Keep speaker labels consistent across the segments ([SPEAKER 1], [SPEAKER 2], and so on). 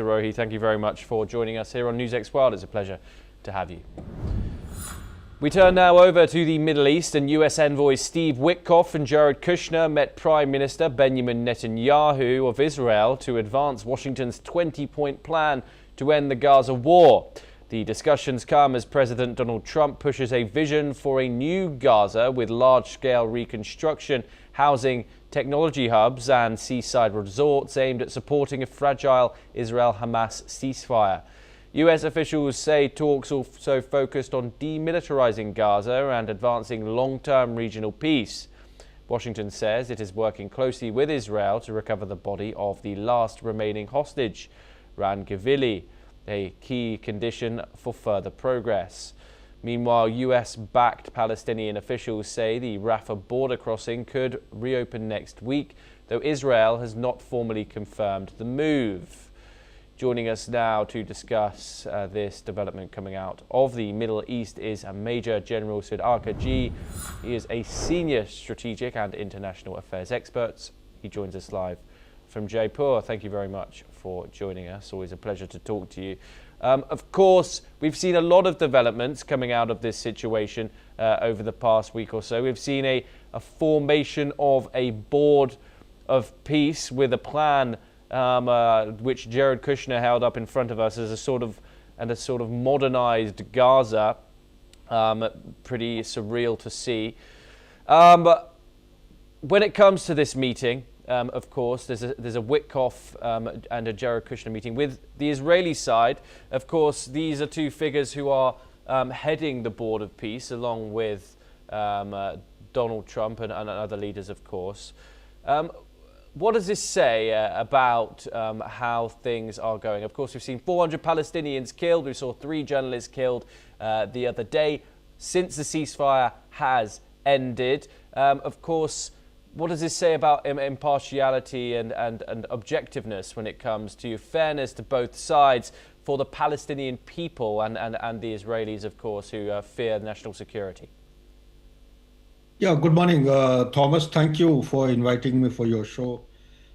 [SPEAKER 1] Rohi, thank you very much for joining us here on NewsX World. It's a pleasure to have you. We turn now over to the Middle East, and US envoys Steve Witkoff and Jared Kushner met Prime Minister Benjamin Netanyahu of Israel to advance Washington's 20-point plan to end the Gaza war. The discussions come as President Donald Trump pushes a vision for a new Gaza with large-scale reconstruction, housing technology hubs and seaside resorts aimed at supporting a fragile Israel Hamas ceasefire. US officials say talks also focused on demilitarizing Gaza and advancing long-term regional peace. Washington says it is working closely with Israel to recover the body of the last remaining hostage, Ran Givili, a key condition for further progress. Meanwhile, US-backed Palestinian officials say the Rafah border crossing could reopen next week, though Israel has not formally confirmed the move. Joining us now to discuss this development coming out of the Middle East is Major General Saud Arkaji. He is a senior strategic and international affairs expert. He joins us live from Jaipur. Thank you very much for joining us. Always a pleasure to talk to you. Of course, we've seen a lot of developments coming out of this situation over the past week or so. We've seen a formation of a board of peace with a plan which Jared Kushner held up in front of us as a sort of modernized Gaza. Pretty surreal to see. But when it comes to this meeting, of course, there's a Witkoff and a Jared Kushner meeting with the Israeli side. Of course, these are two figures who are heading the board of peace, along with Donald Trump and other leaders, of course. What does this say about how things are going? Of course, we've seen 400 Palestinians killed. We saw 3 journalists killed the other day since the ceasefire has ended. Of course, what does this say about impartiality and objectiveness when it comes to fairness to both sides for the Palestinian people and the Israelis, of course, who fear national security?
[SPEAKER 2] Yeah, good morning, Thomas. Thank you for inviting me for your show.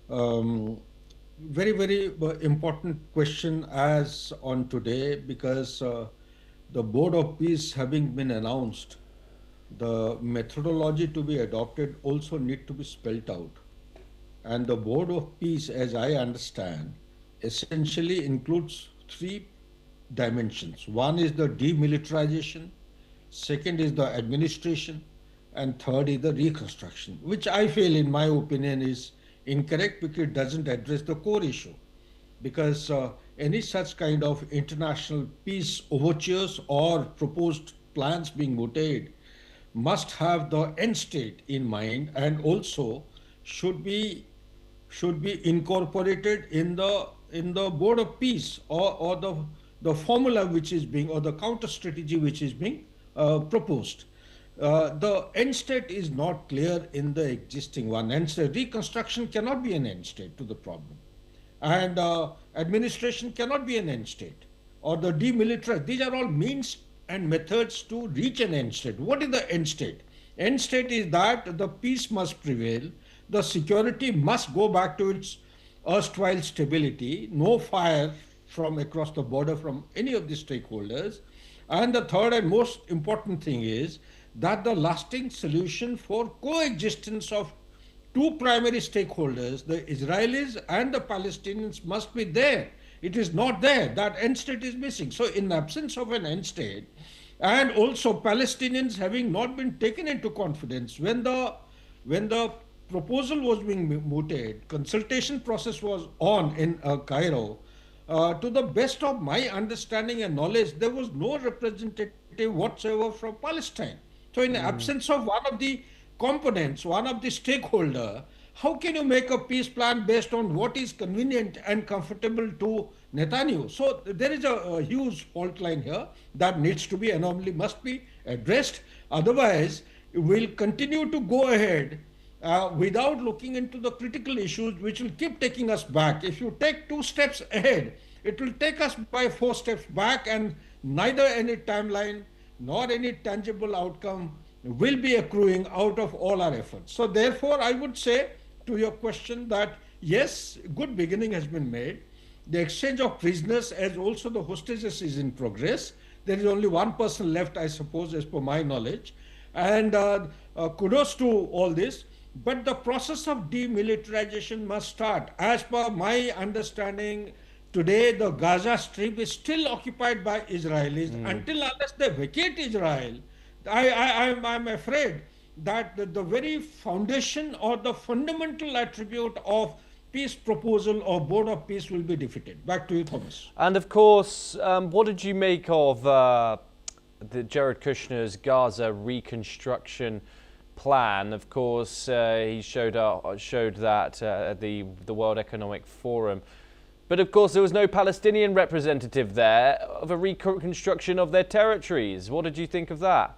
[SPEAKER 2] Very, very important question as on today, because the Board of Peace having been announced, the methodology to be adopted also need to be spelled out. And the Board of Peace, as I understand, essentially includes 3 dimensions. One is the demilitarization, second is the administration, and third is the reconstruction, which I feel, in my opinion, is incorrect because it doesn't address the core issue. Because any such kind of international peace overtures or proposed plans being mooted must have the end state in mind, and also should be incorporated in the Board of Peace or the formula which is being, or the counter strategy which is being proposed. The end state is not clear in the existing one. End state reconstruction cannot be an end state to the problem, and administration cannot be an end state, or the demilitarization. These are all means and methods to reach an end state. What is the end state? End state is that the peace must prevail, the security must go back to its erstwhile stability, no fire from across the border from any of the stakeholders. And the third and most important thing is that the lasting solution for coexistence of 2 primary stakeholders, the Israelis and the Palestinians, must be there. It is not there. That end state is missing. So in absence of an end state, and also Palestinians having not been taken into confidence, when the proposal was being mooted, consultation process was on in Cairo. To the best of my understanding and knowledge, there was no representative whatsoever from Palestine. So in absence of one of the components, one of the stakeholder, how can you make a peace plan based on what is convenient and comfortable to Netanyahu? So there is a huge fault line here that needs to be, anomaly must be addressed. Otherwise, we'll continue to go ahead without looking into the critical issues, which will keep taking us back. If you take 2 steps ahead, it will take us by 4 steps back, and neither any timeline nor any tangible outcome will be accruing out of all our efforts. So therefore, I would say to your question that yes, good beginning has been made. The exchange of prisoners as also the hostages is in progress. There is only one person left, I suppose, as per my knowledge. And kudos to all this. But the process of demilitarization must start. As per my understanding, today the Gaza Strip is still occupied by Israelis. Until unless they vacate Israel, I'm afraid that the very foundation or the fundamental attribute of peace proposal or board of peace will be defeated. Back to you, Thomas.
[SPEAKER 1] And of course, what did you make of the Jared Kushner's Gaza reconstruction plan? Of course, he showed that at the World Economic Forum. But of course, there was no Palestinian representative there of a reconstruction of their territories. What did you think of that?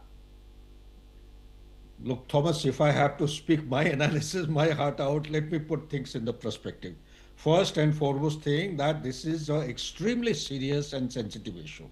[SPEAKER 2] Look, Thomas, if I have to speak my analysis, my heart out, let me put things in the perspective. First and foremost thing that this is an extremely serious and sensitive issue.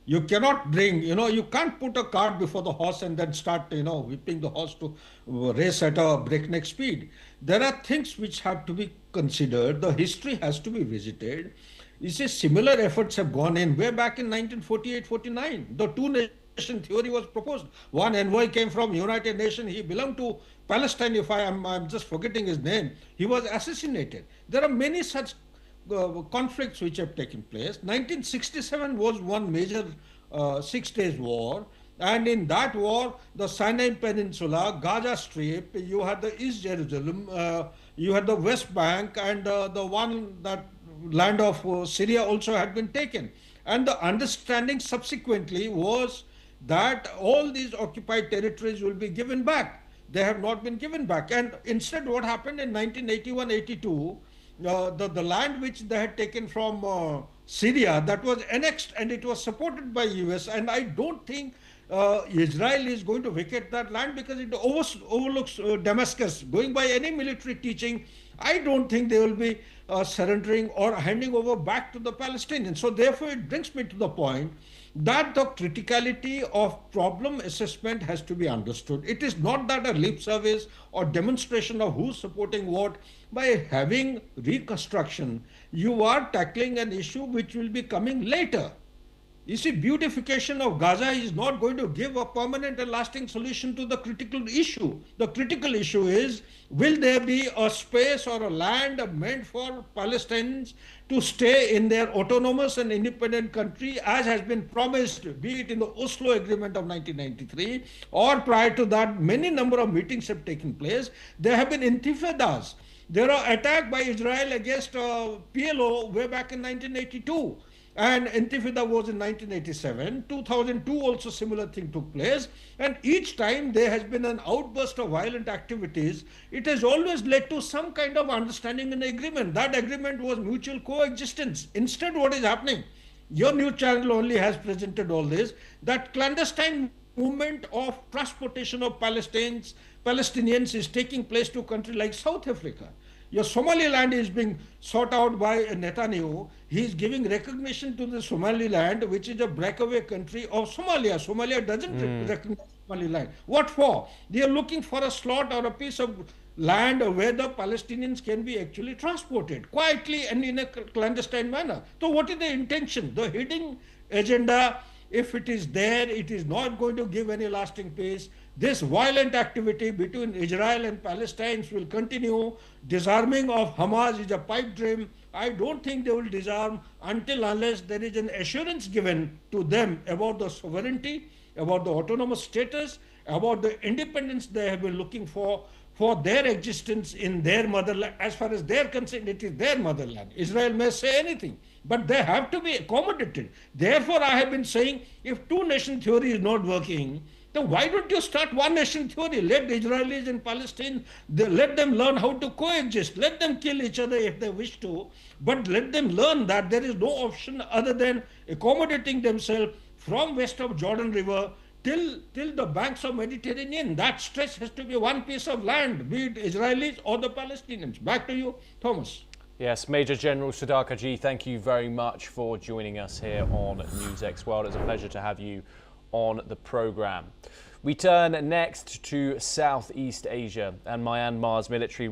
[SPEAKER 2] You cannot bring, you can't put a cart before the horse and then start, whipping the horse to race at a breakneck speed. There are things which have to be considered. The history has to be visited. You see, similar efforts have gone in way back in 1948-49. The two-nation theory was proposed. One envoy came from United Nations. He belonged to Palestine, if I'm just forgetting his name. He was assassinated. There are many such conflicts which have taken place. 1967 was one major 6 days war, and in that war the Sinai Peninsula, Gaza Strip, you had the East Jerusalem, you had the West Bank, and the one that land of Syria also had been taken. And the understanding subsequently was that all these occupied territories will be given back. They have not been given back, and instead what happened in 1981-82, the land which they had taken from Syria, that was annexed and it was supported by US. And I don't think Israel is going to vacate that land because it overlooks Damascus. Going by any military teaching, I don't think they will be surrendering or handing over back to the Palestinians. So therefore it brings me to the point that the criticality of problem assessment has to be understood. It is not that a lip service or demonstration of who's supporting what. By having reconstruction, you are tackling an issue which will be coming later. You see, beautification of Gaza is not going to give a permanent and lasting solution to the critical issue. The critical issue is, will there be a space or a land meant for Palestinians to stay in their autonomous and independent country as has been promised, be it in the Oslo Agreement of 1993 or prior to that, many number of meetings have taken place. There have been intifadas. There are attacks by Israel against PLO way back in 1982. And Intifada was in 1987. 2002 also similar thing took place. And each time there has been an outburst of violent activities. It has always led to some kind of understanding and agreement. That agreement was mutual coexistence. Instead, what is happening? Your news channel only has presented all this. That clandestine movement of transportation of Palestinians is taking place to a country like South Africa. Your Somaliland is being sought out by Netanyahu. He is giving recognition to the Somaliland, which is a breakaway country of Somalia. Somalia doesn't recognize Somaliland. What for? They are looking for a slot or a piece of land where the Palestinians can be actually transported quietly and in a clandestine manner. So what is the intention? The hidden agenda, if it is there, it is not going to give any lasting peace. This violent activity between Israel and Palestinians will continue. Disarming of Hamas is a pipe dream. I don't think they will disarm until unless there is an assurance given to them about the sovereignty, about the autonomous status, about the independence they have been looking for their existence in their motherland. As far as they are concerned, it is their motherland. Israel may say anything, but they have to be accommodated. Therefore, I have been saying, if two-nation theory is not working, then why don't you start one-nation theory? Let the Israelis and Palestinians, let them learn how to coexist. Let them kill each other if they wish to, but let them learn that there is no option other than accommodating themselves from west of Jordan River till the banks of Mediterranean. That stretch has to be one piece of land, be it Israelis or the Palestinians. Back to you, Thomas.
[SPEAKER 1] Yes, Major General Sadaka Ji, thank you very much for joining us here on NewsX World. It's a pleasure to have you on the programme. We turn next to Southeast Asia, and Myanmar's military